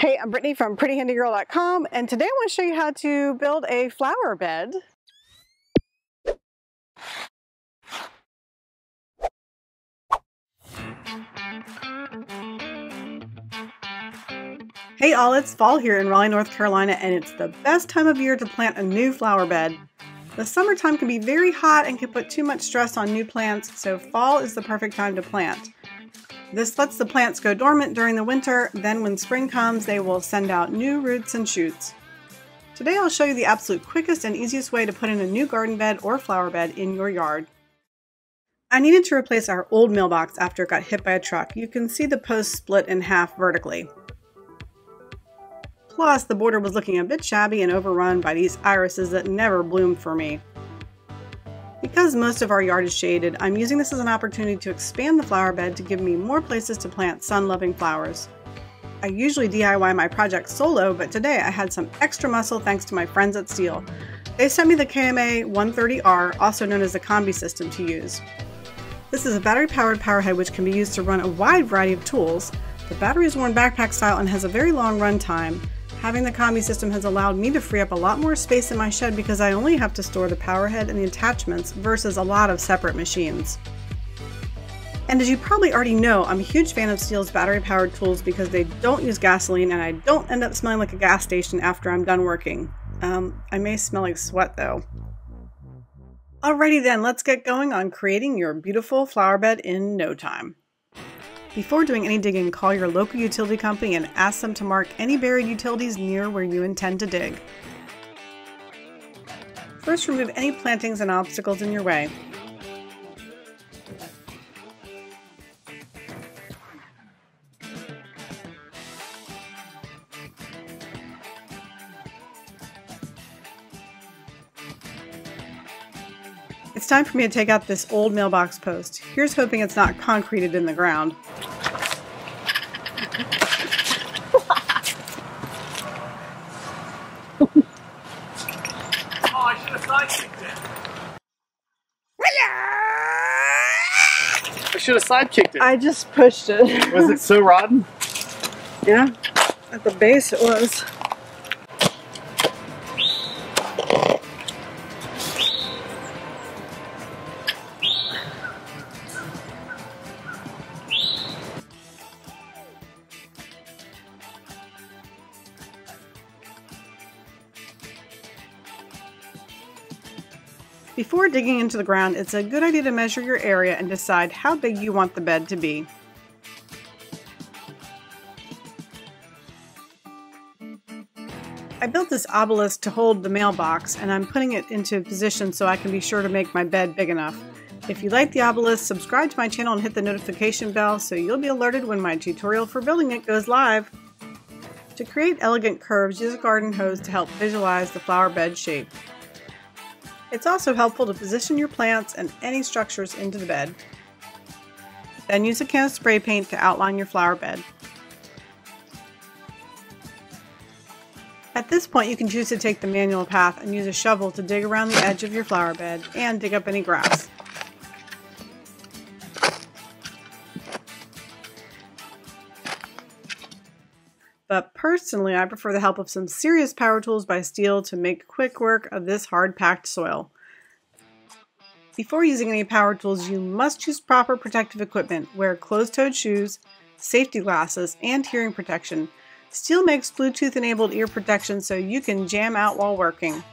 Hey, I'm Brittany from PrettyHandyGirl.com, and today I want to show you how to build a flower bed. Hey all, it's fall here in Raleigh, North Carolina, and it's the best time of year to plant a new flower bed. The summertime can be very hot and can put too much stress on new plants, so fall is the perfect time to plant. This lets the plants go dormant during the winter, then when spring comes, they will send out new roots and shoots. Today I'll show you the absolute quickest and easiest way to put in a new garden bed or flower bed in your yard. I needed to replace our old mailbox after it got hit by a truck. You can see the post split in half vertically. Plus, the border was looking a bit shabby and overrun by these irises that never bloomed for me. Because most of our yard is shaded, I'm using this as an opportunity to expand the flower bed to give me more places to plant sun-loving flowers. I usually DIY my projects solo, but today I had some extra muscle thanks to my friends at Stihl. They sent me the KMA 130R, also known as the Combi system, to use. This is a battery-powered power head which can be used to run a wide variety of tools. The battery is worn backpack style and has a very long run time. Having the Combi system has allowed me to free up a lot more space in my shed because I only have to store the power head and the attachments versus a lot of separate machines. And as you probably already know, I'm a huge fan of Stihl's battery-powered tools because they don't use gasoline and I don't end up smelling like a gas station after I'm done working. I may smell like sweat though. Alrighty then, let's get going on creating your beautiful flower bed in no time. Before doing any digging, call your local utility company and ask them to mark any buried utilities near where you intend to dig. First, remove any plantings and obstacles in your way. It's time for me to take out this old mailbox post. Here's hoping it's not concreted in the ground. Oh, I should have sidekicked it. I should have sidekicked it. I just pushed it. Was it so rotten? Yeah, at the base it was. Before digging into the ground, it's a good idea to measure your area and decide how big you want the bed to be. I built this obelisk to hold the mailbox, and I'm putting it into position so I can be sure to make my bed big enough. If you like the obelisk, subscribe to my channel and hit the notification bell so you'll be alerted when my tutorial for building it goes live. To create elegant curves, use a garden hose to help visualize the flower bed shape. It's also helpful to position your plants and any structures into the bed. Then use a can of spray paint to outline your flower bed. At this point, you can choose to take the manual path and use a shovel to dig around the edge of your flower bed and dig up any grass. But personally, I prefer the help of some serious power tools by Stihl to make quick work of this hard-packed soil. Before using any power tools, you must choose proper protective equipment. Wear closed-toed shoes, safety glasses, and hearing protection. Stihl makes Bluetooth-enabled ear protection so you can jam out while working.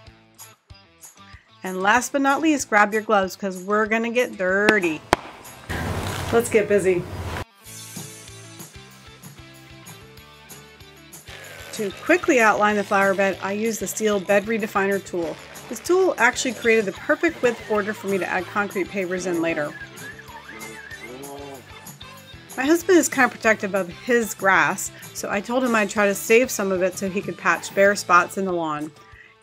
And last but not least, grab your gloves because we're going to get dirty. Let's get busy. To quickly outline the flower bed, I use the Stihl Bed Redefiner tool. This tool actually created the perfect width border for me to add concrete pavers in later. My husband is kind of protective of his grass, so I told him I'd try to save some of it so he could patch bare spots in the lawn.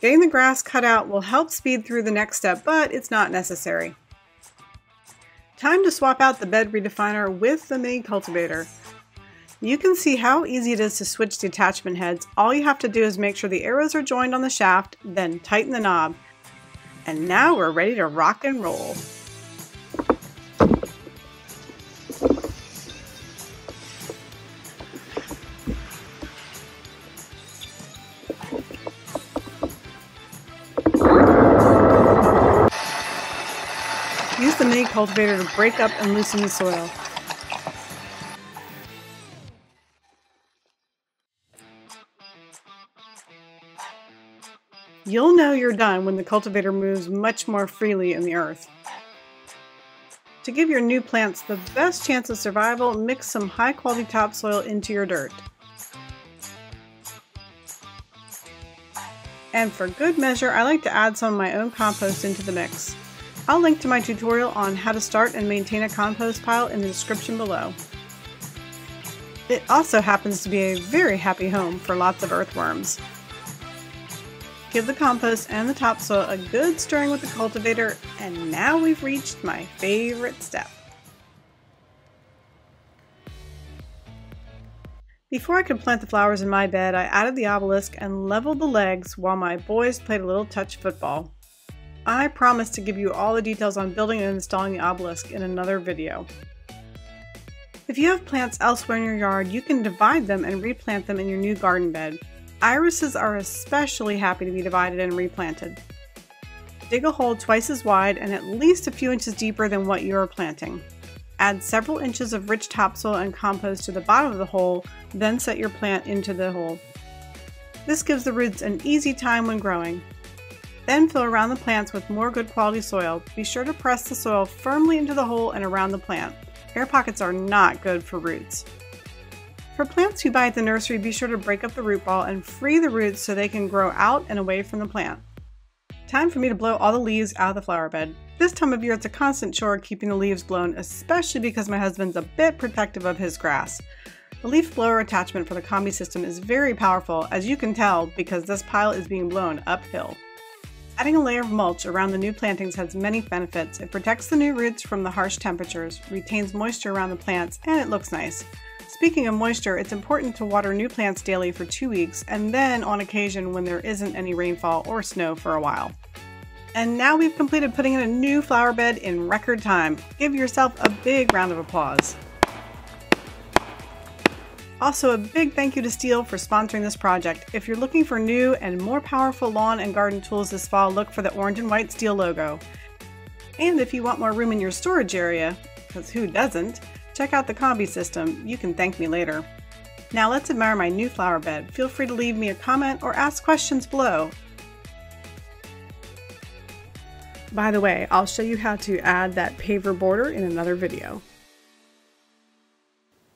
Getting the grass cut out will help speed through the next step, but it's not necessary. Time to swap out the Bed Redefiner with the mini cultivator. You can see how easy it is to switch the attachment heads. All you have to do is make sure the arrows are joined on the shaft, then tighten the knob. And now we're ready to rock and roll. cultivator to break up and loosen the soil. You'll know you're done when the cultivator moves much more freely in the earth. To give your new plants the best chance of survival, mix some high-quality topsoil into your dirt. And for good measure, I like to add some of my own compost into the mix. I'll link to my tutorial on how to start and maintain a compost pile in the description below. It also happens to be a very happy home for lots of earthworms. Give the compost and the topsoil a good stirring with the cultivator, and now we've reached my favorite step. Before I could plant the flowers in my bed, I added the obelisk and leveled the legs while my boys played a little touch football. I promise to give you all the details on building and installing the obelisk in another video. If you have plants elsewhere in your yard, you can divide them and replant them in your new garden bed. Irises are especially happy to be divided and replanted. Dig a hole twice as wide and at least a few inches deeper than what you are planting. Add several inches of rich topsoil and compost to the bottom of the hole, then set your plant into the hole. This gives the roots an easy time when growing. Then fill around the plants with more good quality soil. Be sure to press the soil firmly into the hole and around the plant. Air pockets are not good for roots. For plants you buy at the nursery, be sure to break up the root ball and free the roots so they can grow out and away from the plant. Time for me to blow all the leaves out of the flower bed. This time of year it's a constant chore keeping the leaves blown, especially because my husband's a bit protective of his grass. The leaf blower attachment for the Combi system is very powerful, as you can tell because this pile is being blown uphill. Adding a layer of mulch around the new plantings has many benefits. It protects the new roots from the harsh temperatures, retains moisture around the plants, and it looks nice. Speaking of moisture, it's important to water new plants daily for 2 weeks and then on occasion when there isn't any rainfall or snow for a while. And now we've completed putting in a new flower bed in record time. Give yourself a big round of applause. Also, a big thank you to Stihl for sponsoring this project. If you're looking for new and more powerful lawn and garden tools this fall, look for the orange and white Stihl logo. And if you want more room in your storage area, because who doesn't, check out the Combi system. You can thank me later. Now let's admire my new flower bed. Feel free to leave me a comment or ask questions below. By the way, I'll show you how to add that paver border in another video.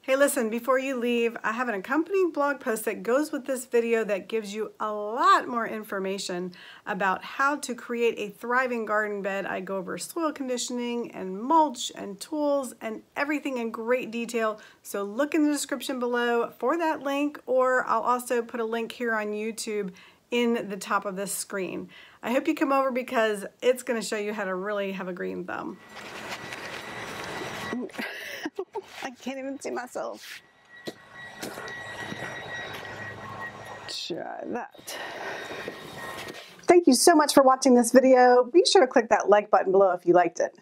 Hey listen, before you leave, I have an accompanying blog post that goes with this video that gives you a lot more information about how to create a thriving garden bed. I go over soil conditioning and mulch and tools and everything in great detail. So look in the description below for that link, or I'll also put a link here on YouTube in the top of this screen. I hope you come over because it's going to show you how to really have a green thumb. I can't even see myself. Try that. Thank you so much for watching this video. Be sure to click that like button below if you liked it.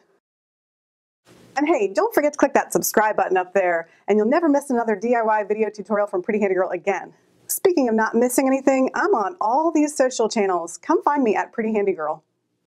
And hey, don't forget to click that subscribe button up there, and you'll never miss another DIY video tutorial from Pretty Handy Girl again. Speaking of not missing anything, I'm on all these social channels. Come find me at Pretty Handy Girl.